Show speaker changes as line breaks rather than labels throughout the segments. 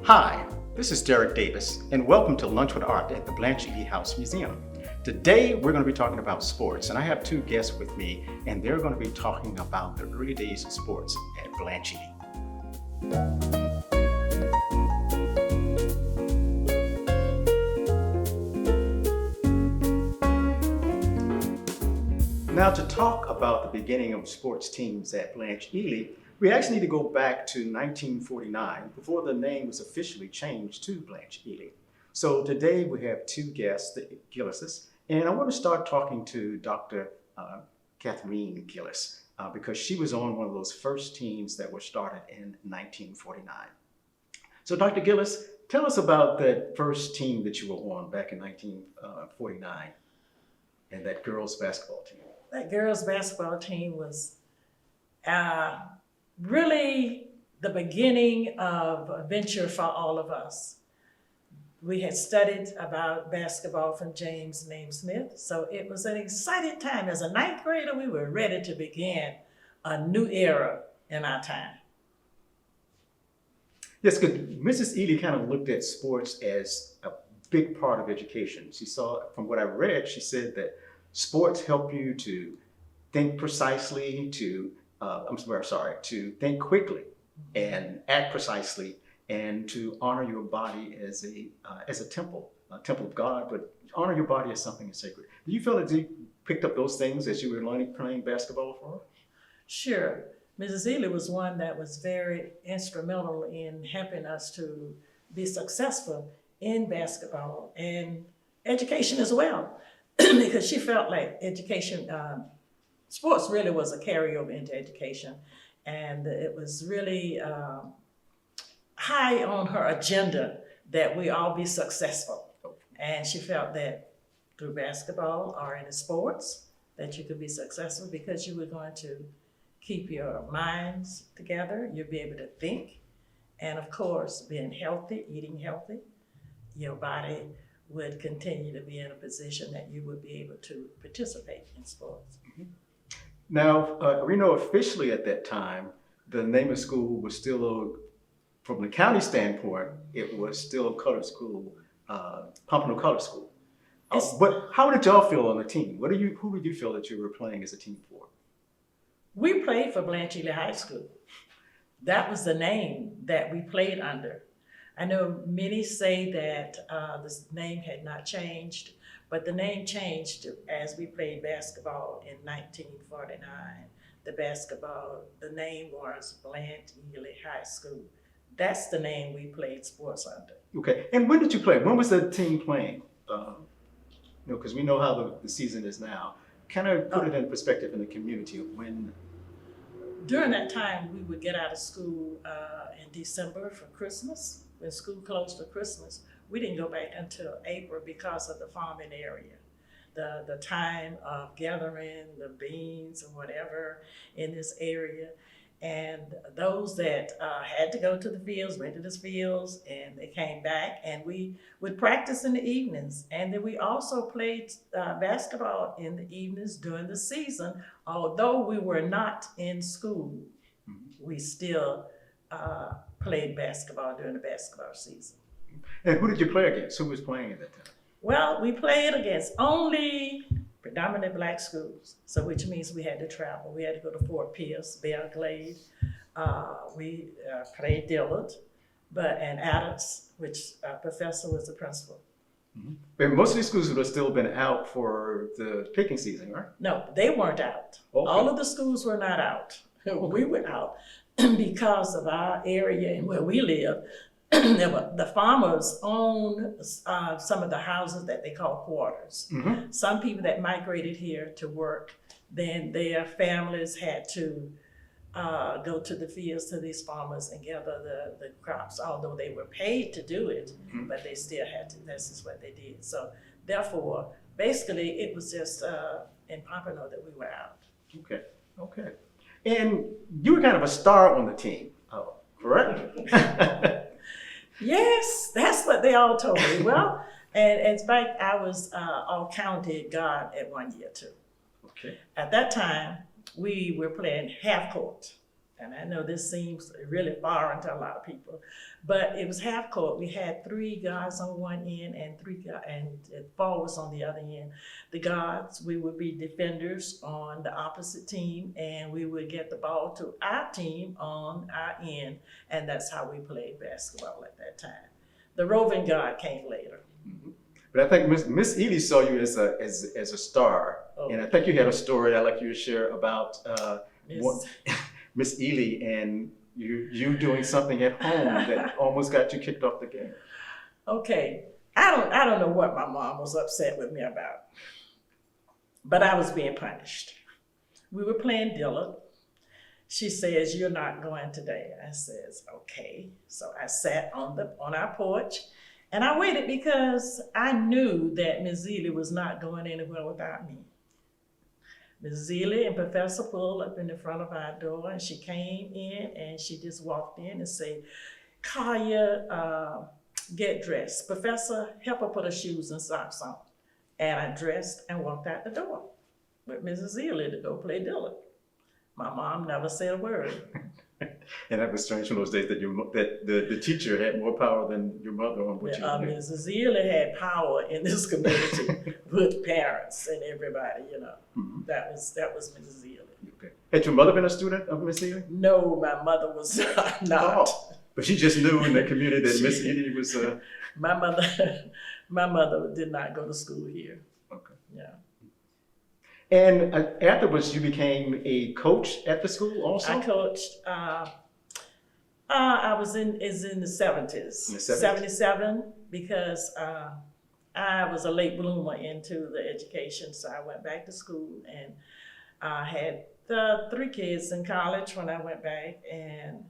Hi, this is Derek Davis, and welcome to Lunch with Art at the Blanche Ely House Museum. Today, we're going to be talking about sports, and I have two guests with me, and they're going to be talking about the early days of sports at Blanche Ely. Now, to talk about the beginning of sports teams at Blanche Ely, we actually need to go back to 1949, before the name was officially changed to Blanche Ely. So today we have two guests, the Gillises, and I want to start talking to Dr. Kathryn Gillis, because she was on one of those first teams that were started in 1949. So Dr. Gillis, tell us about that first team that you were on back in 1949, and that girls basketball team.
That girls basketball team was really the beginning of a venture for all of us. We had studied about basketball from James Naismith, so it was an exciting time. As a ninth grader, we were ready to begin a new era in our time.
Yes, because Mrs. Ely kind of looked at sports as a big part of education. She saw, from what I read, she said that sports help you to think precisely, to think quickly and act precisely, and to honor your body as a temple of God, but honor your body as something sacred. Do you feel that you picked up those things as you were learning, playing basketball for her?
Sure. Mrs. Ely was one that was very instrumental in helping us to be successful in basketball and education as well, because she felt like education, sports really was a carryover into education, and it was really high on her agenda that we all be successful. And she felt that through basketball or in the sports that you could be successful because you were going to keep your minds together, you'd be able to think, and of course, being healthy, eating healthy, your body would continue to be in a position that you would be able to participate in sports.
Mm-hmm. Now, we know officially at that time, the name of the school was still, from the county standpoint, it was still a colored school, Pompano Colored School. But how did y'all feel on the team? Who did you feel that you were playing as a team for?
We played for Blanche Ely High School. That was the name that we played under. I know many say that the name had not changed, but the name changed as we played basketball in 1949. The name was Blanche Ely High School. That's the name we played sports under. Okay,
and when did you play? When was the team playing? Because we know how the season is now. Kind of put it in perspective in the community of when.
During that time, we would get out of school in December for Christmas. When school closed for Christmas, we didn't go back until April because of the farming area. The time of gathering the beans or whatever in this area. And those that had to go to the fields, went to the fields, and they came back, and we would practice in the evenings. And then we also played basketball in the evenings during the season. Although we were not in school, we still played basketball during the basketball season.
And who did you play against? Who was playing at that time?
Well, we played against only predominant black schools, so which means we had to travel. We had to go to Fort Pierce, Belle Glade. We played Dillard, and Adams, which professor was the principal.
Mm-hmm. But most of these schools would have still been out for the picking season, right?
No, they weren't out. Okay. All of the schools were not out. We were out because of our area and where we live. The farmers owned some of the houses that they call quarters. Mm-hmm. Some people that migrated here to work, then their families had to go to the fields to these farmers and gather the crops, although they were paid to do it, mm-hmm. but they still had to. This is what they did. So therefore, basically, it was just in Pompano that we were out.
Okay. And you were kind of a star on the team, correct?
Yes, that's what they all told me. Well, and in fact, I was all county guard at one year too.
Okay.
At that time, we were playing half court. And I know this seems really foreign to a lot of people, but it was half court. We had 3 guards on one end and forwards on the other end. The guards, we would be defenders on the opposite team, and we would get the ball to our team on our end, and that's how we played basketball at that time. The roving guard came later.
Mm-hmm. But I think Miss Ely saw you as a star, and I think you had a story I'd like you to share about Miss Ely and you doing something at home that almost got you kicked off the game.
Okay, I don't know what my mom was upset with me about, but I was being punished. We were playing Dillard. She says, "You're not going today." I says, "Okay." So I sat on our porch, and I waited because I knew that Ms. Ely was not going anywhere without me. Ms. Ely and Professor pulled up in the front of our door, and she came in and she just walked in and said, "Kaya, get dressed. Professor, help her put her shoes and socks on." And I dressed and walked out the door with Mrs. Ely to go play Dillard. My mom never said a word.
And that was strange in those days that the teacher had more power than your mother on what you did.
Mrs. Ely had power in this community with parents and everybody, you know. Mm-hmm. That was Mrs. Ely.
Okay. Had your mother been a student of Miss Ely?
No, my mother was not.
Oh, but she just knew in the community that Miss Ely was.
My mother did not go to school here.
Okay.
Yeah.
And afterwards, you became a coach at the school also?
I coached, I was in the 70s. In the 70s? 77, because I was a late bloomer into the education, so I went back to school, and I had 3 kids in college when I went back, and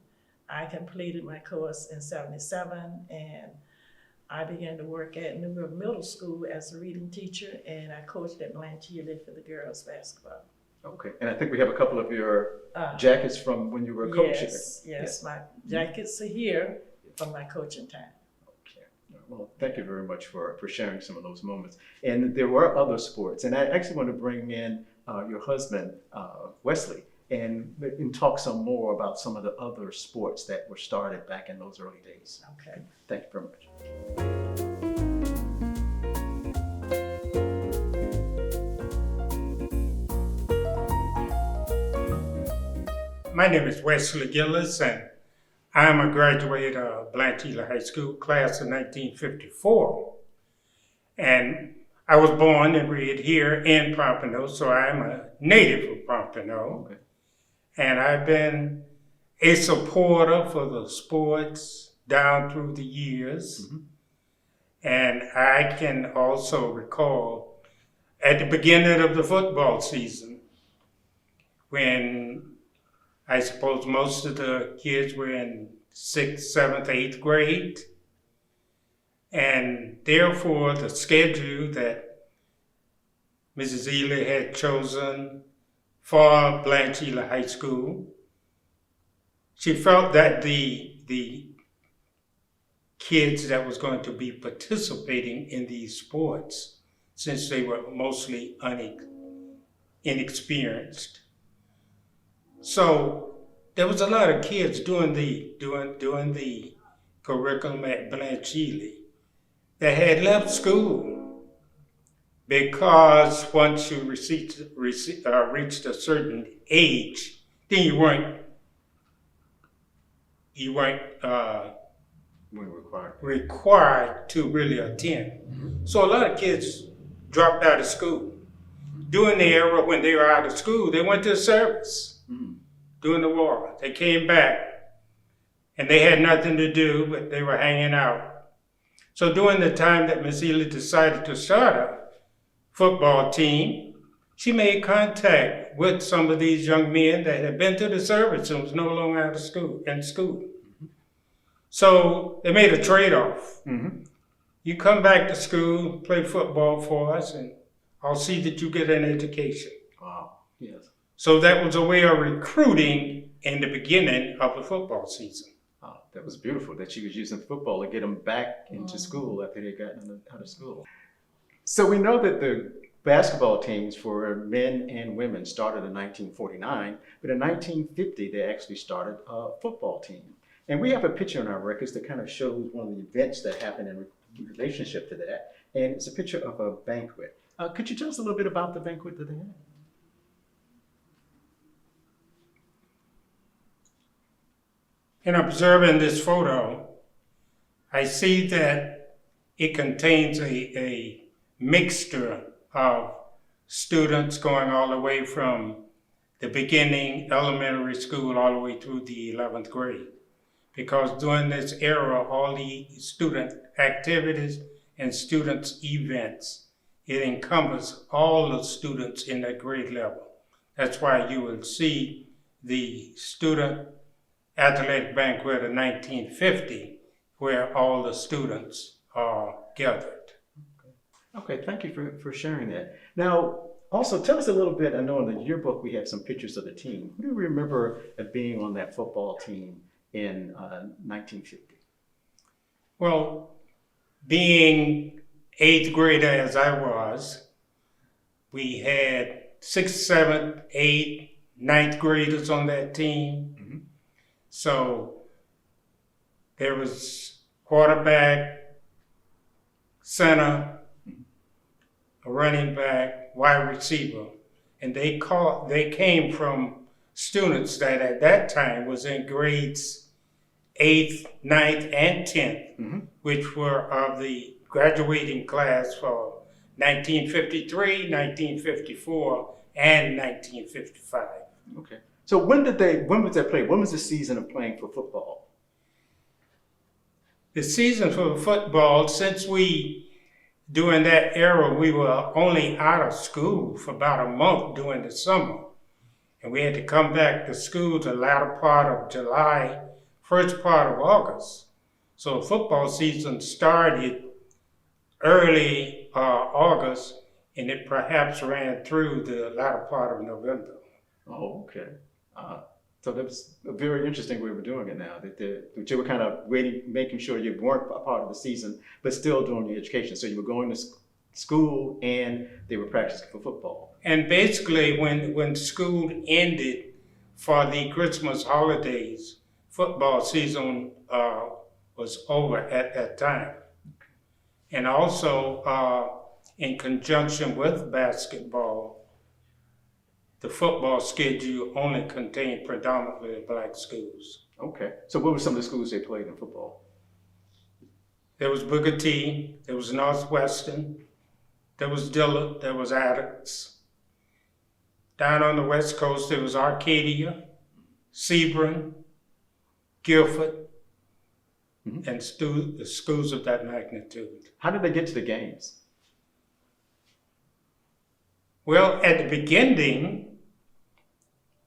I completed my course in 77, and I began to work at New River Middle School as a reading teacher, and I coached at Blanche Ely for the girls basketball.
Okay, and I think we have a couple of your jackets from when you were coaching.
Yes, my jackets are here from my coaching time.
Okay, well, thank you very much for sharing some of those moments. And there were other sports, and I actually want to bring in your husband, Wesley, and talk some more about some of the other sports that were started back in those early days.
Okay.
Thank you very much.
My name is Wesley Gillis, and I'm a graduate of Blanche Ely High School, class of 1954. And I was born and reared here in Pompano, so I'm a native of Pompano. Okay. And I've been a supporter for the sports down through the years. Mm-hmm. And I can also recall at the beginning of the football season, when I suppose most of the kids were in 6th, 7th, 8th grade. And therefore, the schedule that Mrs. Ely had chosen for Blanche Ely High School, she felt that the kids that was going to be participating in these sports, since they were mostly inexperienced. So there was a lot of kids doing the curriculum at Blanche Ely that had left school because once you reached a certain age, then you weren't required to really attend. Mm-hmm. So a lot of kids dropped out of school. During the era when they were out of school, they went to service. Mm-hmm. During the war. They came back and they had nothing to do, but they were hanging out. So during the time that Miss Ely decided to start a football team, she made contact with some of these young men that had been to the service and was no longer out of school. Mm-hmm. So they made a trade-off. Mm-hmm. You come back to school, play football for us, and I'll see that you get an education.
Wow, yes.
So that was a way of recruiting in the beginning of the football season.
Oh, that was beautiful that she was using football to get them back into school after they had gotten out of school. So we know that the basketball teams for men and women started in 1949, but in 1950 they actually started a football team. And we have a picture in our records that kind of shows one of the events that happened in relationship to that. And it's a picture of a banquet. Could you tell us a little bit about the banquet that they had?
In observing this photo, I see that it contains a mixture of students going all the way from the beginning elementary school all the way through the 11th grade. Because during this era, all the student activities and students' events, it encompasses all the students in that grade level. That's why you will see the student athletic banquet of 1950, where all the students are gathered.
Okay, thank you for sharing that. Now, also tell us a little bit, I know in the yearbook we have some pictures of the team. Who do you remember being on that football team in 1950?
Well, being 8th grader as I was, we had 6th, 7th, 8th, 9th graders on that team.
Mm-hmm.
So there was quarterback, center, a running back, wide receiver, and they came from students that at that time was in grades 8th, 9th, and 10th,
Mm-hmm.
which were of the graduating class for 1953, 1954, and 1955.
Okay. So when was that play? When was the season of playing for football?
The season for football, since during that era, we were only out of school for about a month during the summer. And we had to come back to school the latter part of July, first part of August. So football season started early August, and it perhaps ran through the latter part of November.
Oh, okay. So that was a very interesting way of doing it now, that you were kind of waiting, making sure you weren't a part of the season, but still doing your education. So you were going to school and they were practicing for football.
And basically, when school ended for the Christmas holidays, football season was over at that time. And also, in conjunction with basketball, the football schedule only contained predominantly black schools.
Okay. So what were some of the schools they played in football?
There was Booker T, there was Northwestern, there was Dillard, there was Adams. Down on the West Coast, there was Arcadia, Sebring, Guilford,
Mm-hmm.
and the schools of that magnitude.
How did they get to the games?
Well, at the beginning,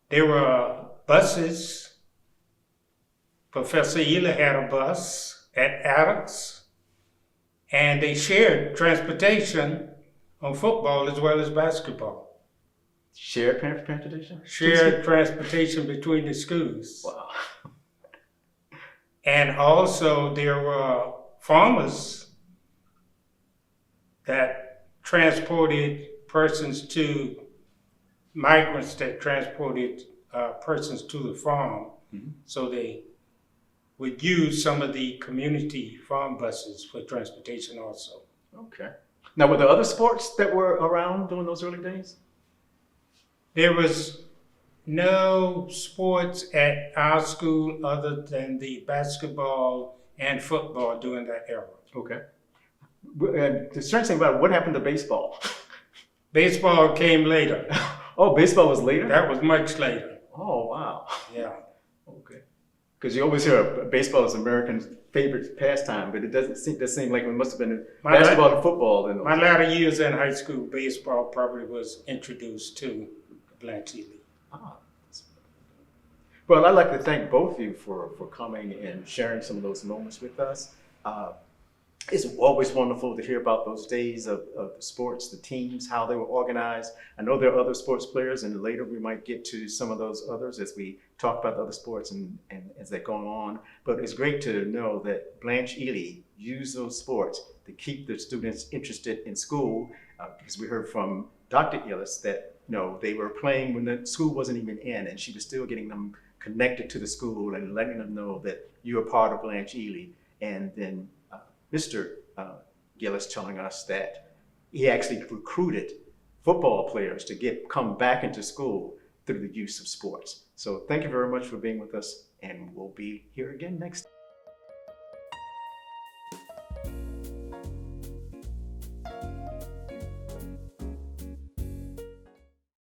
there were buses. Professor Ely had a bus at Adams, and they shared transportation on football as well as basketball.
Shared transportation?
Shared transportation between the schools.
Wow.
And also there were farmers that transported migrants that transported persons to the farm.
Mm-hmm.
So they would use some of the community farm buses for transportation also.
Okay. Now, were there other sports that were around during those early days?
There was no sports at our school other than the basketball and football during that era.
Okay. And the strange thing about it, what happened to baseball?
Baseball came later.
Oh, baseball was later?
That was much later.
Oh, wow.
Yeah.
Okay. Because you always hear baseball is Americans' favorite pastime, but it doesn't seem like it must have been basketball and football.
My latter years in high school, baseball probably was introduced to Blanche Ely.
Ah. Well, I'd like to thank both of you for coming and sharing some of those moments with us. It's always wonderful to hear about those days of the sports, the teams, how they were organized. I know there are other sports players, and later we might get to some of those others as we talk about the other sports and as they're going on. But it's great to know that Blanche Ely used those sports to keep the students interested in school, because we heard from Dr. Gillis that they were playing when the school wasn't even in, and she was still getting them connected to the school and letting them know that you are part of Blanche Ely. And then Mr. Gillis telling us that he actually recruited football players to come back into school through the use of sports. So thank you very much for being with us, and we'll be here again next time.